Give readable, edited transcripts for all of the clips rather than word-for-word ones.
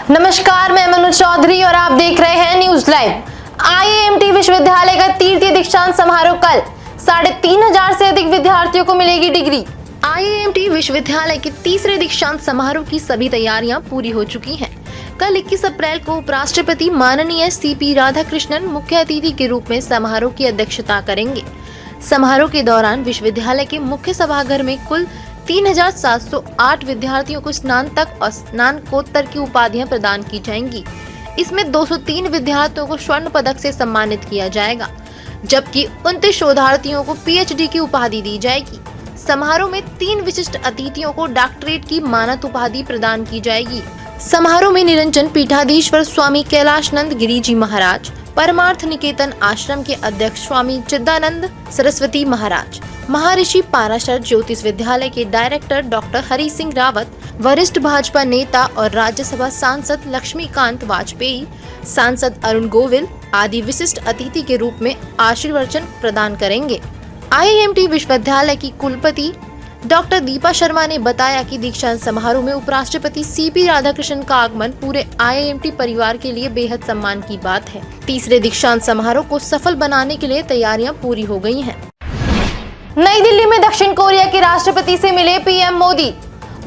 नमस्कार, मैं मनु चौधरी और आप देख रहे हैं न्यूज लाइव। आईआईएमटी विश्वविद्यालय का तृतीय दीक्षांत समारोह कल 3,500 से अधिक विद्यार्थियों को मिलेगी डिग्री। आईआईएमटी विश्वविद्यालय के तीसरे दीक्षांत समारोह की सभी तैयारियां पूरी हो चुकी हैं। कल 21 अप्रैल को उपराष्ट्रपति माननीय सीपी राधाकृष्णन मुख्य अतिथि के रूप में समारोह की अध्यक्षता करेंगे। समारोह के दौरान विश्वविद्यालय के मुख्य सभागार में कुल 3,708 विद्यार्थियों को स्नातक और स्नातकोत्तर की उपाधियां प्रदान की जाएंगी। इसमें 203 विद्यार्थियों को स्वर्ण पदक से सम्मानित किया जाएगा, जबकि 29 शोधार्थियों को पीएचडी की उपाधि दी जाएगी। समारोह में 3 विशिष्ट अतिथियों को डॉक्टरेट की मानद उपाधि प्रदान की जाएगी। समारोह में निरंजन पीठाधीश्वर स्वामी कैलाशनंद गिरी जी महाराज, परमार्थ निकेतन आश्रम के अध्यक्ष स्वामी चिदानंद सरस्वती महाराज, महर्षि पाराशर ज्योतिष विद्यालय के डायरेक्टर डॉक्टर हरि सिंह रावत, वरिष्ठ भाजपा नेता और राज्यसभा सांसद लक्ष्मीकांत वाजपेयी, सांसद अरुण गोविल आदि विशिष्ट अतिथि के रूप में आशीर्वचन प्रदान करेंगे। आईआईएमटी विश्वविद्यालय की कुलपति डॉक्टर दीपा शर्मा ने बताया कि दीक्षांत समारोह में उपराष्ट्रपति सीपी राधाकृष्णन का आगमन पूरे आईआईएमटी परिवार के लिए बेहद सम्मान की बात है। तीसरे दीक्षांत समारोह को सफल बनाने के लिए तैयारियां पूरी हो गई हैं। नई दिल्ली में दक्षिण कोरिया के राष्ट्रपति से मिले पीएम मोदी।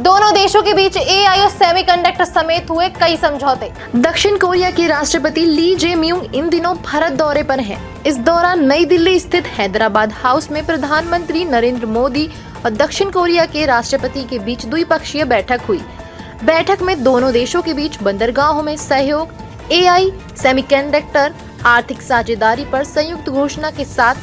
दोनों देशों के बीच एआई और सेमीकंडक्टर समेत हुए कई समझौते। दक्षिण कोरिया के राष्ट्रपति ली जे म्यूंग इन दिनों भारत दौरे पर हैं। इस दौरान नई दिल्ली स्थित हैदराबाद हाउस में प्रधानमंत्री नरेंद्र मोदी और दक्षिण कोरिया के राष्ट्रपति के बीच द्विपक्षीय बैठक हुई। बैठक में दोनों देशों के बीच बंदरगाहों में सहयोग, एआई, सेमीकंडक्टर, आर्थिक साझेदारी पर संयुक्त घोषणा के साथ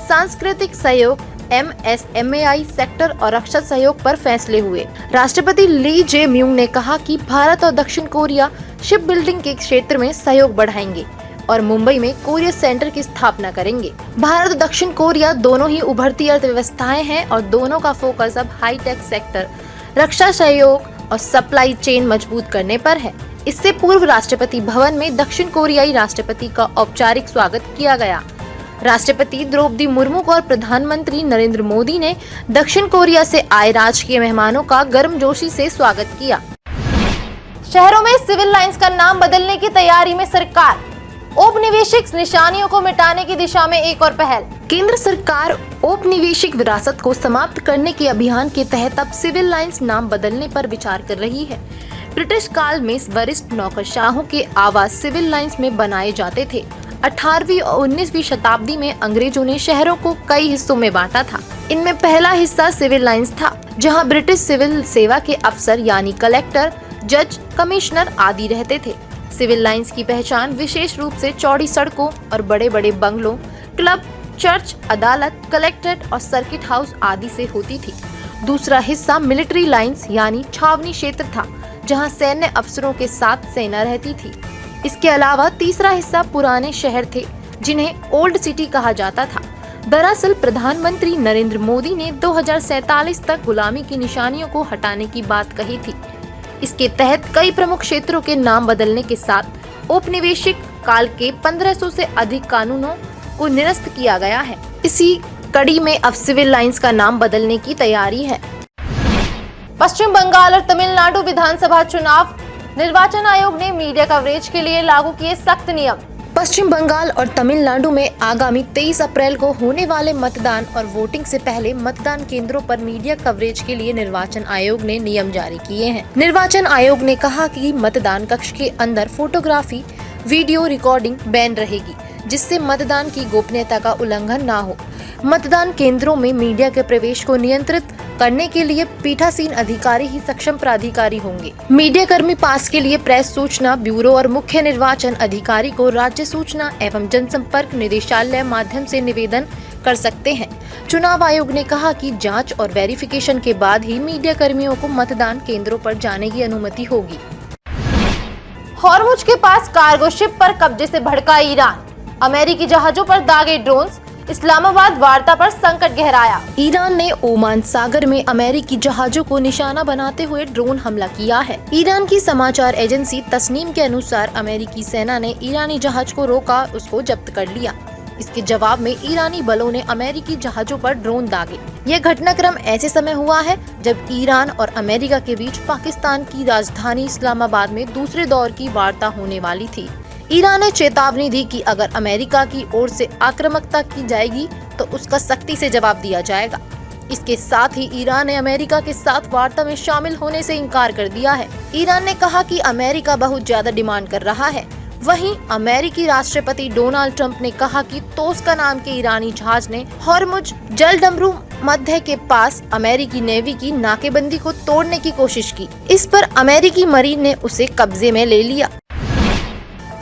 सांस्कृतिक सहयोग, एमएसएमएआई सेक्टर और रक्षा सहयोग पर फैसले हुए। राष्ट्रपति ली जे म्यूंग ने कहा कि भारत और दक्षिण कोरिया शिप बिल्डिंग के क्षेत्र में सहयोग बढ़ाएंगे और मुंबई में कोरिया सेंटर की स्थापना करेंगे। भारत और दक्षिण कोरिया दोनों ही उभरती अर्थव्यवस्थाएं हैं और दोनों का फोकस अब हाईटेक सेक्टर, रक्षा सहयोग और सप्लाई चेन मजबूत करने पर है। इससे पूर्व राष्ट्रपति भवन में दक्षिण कोरियाई राष्ट्रपति का औपचारिक स्वागत किया गया। राष्ट्रपति द्रौपदी मुर्मू और प्रधानमंत्री नरेंद्र मोदी ने दक्षिण कोरिया से आए राजकीय मेहमानों का गर्मजोशी से स्वागत किया। शहरों में सिविल लाइंस का नाम बदलने की तैयारी में सरकार। औपनिवेशिक निशानियों को मिटाने की दिशा में एक और पहल। केंद्र सरकार औपनिवेशिक विरासत को समाप्त करने के अभियान के तहत अब सिविल लाइंस नाम बदलने पर विचार कर रही है। ब्रिटिश काल में वरिष्ठ नौकरशाहों के आवास सिविल लाइंस में बनाए जाते थे। 18वीं और 19वीं शताब्दी में अंग्रेजों ने शहरों को कई हिस्सों में बांटा था। इनमें पहला हिस्सा सिविल लाइंस था, जहां ब्रिटिश सिविल सेवा के अफसर यानी कलेक्टर, जज, कमिश्नर आदि रहते थे। सिविल लाइंस की पहचान विशेष रूप से चौड़ी सड़कों और बड़े बड़े बंगलों, क्लब, चर्च, अदालत, कलेक्ट्रेट और सर्किट हाउस आदि से होती थी। दूसरा हिस्सा मिलिट्री लाइंस यानी छावनी क्षेत्र था, जहां सैन्य अफसरों के साथ सेना रहती थी। इसके अलावा तीसरा हिस्सा पुराने शहर थे, जिन्हें ओल्ड सिटी कहा जाता था। दरअसल प्रधानमंत्री नरेंद्र मोदी ने 2047 तक गुलामी की निशानियों को हटाने की बात कही थी। इसके तहत कई प्रमुख क्षेत्रों के नाम बदलने के साथ औपनिवेशिक काल के 1500 से अधिक कानूनों को निरस्त किया गया है। इसी कड़ी में अब सिविल लाइंस का नाम बदलने की तैयारी है। पश्चिम बंगाल और तमिलनाडु विधानसभा चुनाव। निर्वाचन आयोग ने मीडिया कवरेज के लिए लागू किए सख्त नियम। पश्चिम बंगाल और तमिलनाडु में आगामी 23 अप्रैल को होने वाले मतदान और वोटिंग से पहले मतदान केंद्रों पर मीडिया कवरेज के लिए निर्वाचन आयोग ने नियम जारी किए हैं। निर्वाचन आयोग ने कहा कि मतदान कक्ष के अंदर फोटोग्राफी, वीडियो रिकॉर्डिंग बैन रहेगी, जिससे मतदान की गोपनीयता का उल्लंघन न हो। मतदान केंद्रों में मीडिया के प्रवेश को नियंत्रित करने के लिए पीठासीन अधिकारी ही सक्षम प्राधिकारी होंगे। मीडिया कर्मी पास के लिए प्रेस सूचना ब्यूरो और मुख्य निर्वाचन अधिकारी को राज्य सूचना एवं जनसंपर्क निदेशालय माध्यम से निवेदन कर सकते हैं। चुनाव आयोग ने कहा कि जांच और वेरिफिकेशन के बाद ही मीडिया कर्मियों को मतदान केंद्रों पर जाने की अनुमति होगी। हॉर्मुज के पास कार्गो शिप पर कब्जे से भड़का ईरान। अमेरिकी जहाजों पर दागे ड्रोन्स। इस्लामाबाद वार्ता पर संकट गहराया। ईरान ने ओमान सागर में अमेरिकी जहाजों को निशाना बनाते हुए ड्रोन हमला किया है। ईरान की समाचार एजेंसी तस्नीम के अनुसार अमेरिकी सेना ने ईरानी जहाज को रोका, उसको जब्त कर लिया। इसके जवाब में ईरानी बलों ने अमेरिकी जहाजों पर ड्रोन दागे। यह घटनाक्रम ऐसे समय हुआ है जब ईरान और अमेरिका के बीच पाकिस्तान की राजधानी इस्लामाबाद में दूसरे दौर की वार्ता होने वाली थी। ईरान ने चेतावनी दी कि अगर अमेरिका की ओर से आक्रामकता की जाएगी तो उसका सख्ती से जवाब दिया जाएगा। इसके साथ ही ईरान ने अमेरिका के साथ वार्ता में शामिल होने से इनकार कर दिया है। ईरान ने कहा कि अमेरिका बहुत ज्यादा डिमांड कर रहा है। वहीं अमेरिकी राष्ट्रपति डोनाल्ड ट्रंप ने कहा कि तोस्का नाम के ईरानी जहाज ने हॉर्मुज जलडमरू मध्य के पास अमेरिकी नेवी की नाकेबंदी को तोड़ने की कोशिश की। इस पर अमेरिकी मरीन ने उसे कब्जे में ले लिया।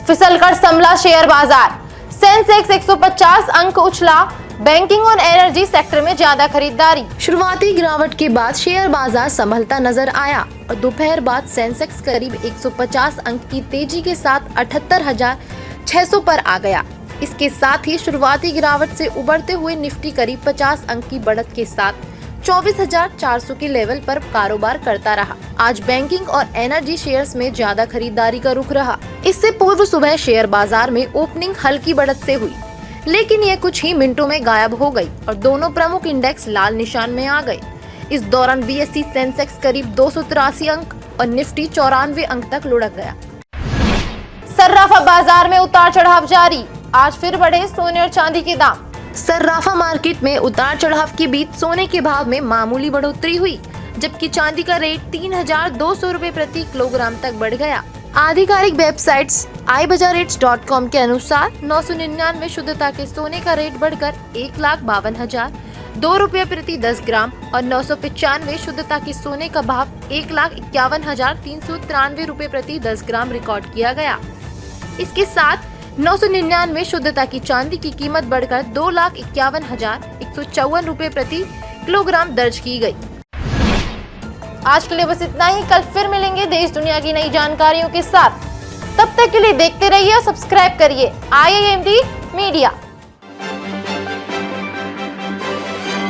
फिसलकर संभला शेयर बाजार, सेंसेक्स 150 अंक उछला। बैंकिंग और एनर्जी सेक्टर में ज्यादा खरीदारी। शुरुआती गिरावट के बाद शेयर बाजार संभलता नजर आया और दोपहर बाद सेंसेक्स करीब 150 अंक की तेजी के साथ 78,600 पर आ गया। इसके साथ ही शुरुआती गिरावट से उबरते हुए निफ्टी करीब 50 अंक की बढ़त के साथ 24,400 के लेवल पर कारोबार करता रहा। आज बैंकिंग और एनर्जी शेयर्स में ज्यादा खरीदारी का रुख रहा। इससे पूर्व सुबह शेयर बाजार में ओपनिंग हल्की बढ़त से हुई, लेकिन ये कुछ ही मिनटों में गायब हो गई और दोनों प्रमुख इंडेक्स लाल निशान में आ गए। इस दौरान बीएसई सेंसेक्स करीब 283 अंक और निफ्टी 94 अंक तक लुढ़क गया। सर्राफा बाजार में उतार चढ़ाव जारी, आज फिर बढ़े सोने और चांदी के दाम। सर्राफा मार्केट में उतार चढ़ाव के बीच सोने के भाव में मामूली बढ़ोतरी हुई, जबकि चांदी का रेट 3,200 रुपए प्रति किलोग्राम तक बढ़ गया। आधिकारिक वेबसाइट्स iBazaarRates.com के अनुसार 999 शुद्धता के सोने का रेट बढ़कर 1,52,002 रुपये प्रति 10 ग्राम और 995 शुद्धता के सोने का भाव 1,51,393 रुपये प्रति 10 ग्राम रिकॉर्ड किया गया। इसके साथ 999 शुद्धता की चांदी की कीमत बढ़कर 2,51,154 रुपये प्रति किलोग्राम दर्ज की गई। आज के लिए बस इतना ही। कल फिर मिलेंगे देश दुनिया की नई जानकारियों के साथ। तब तक के लिए देखते रहिए और सब्सक्राइब करिए IIMT मीडिया।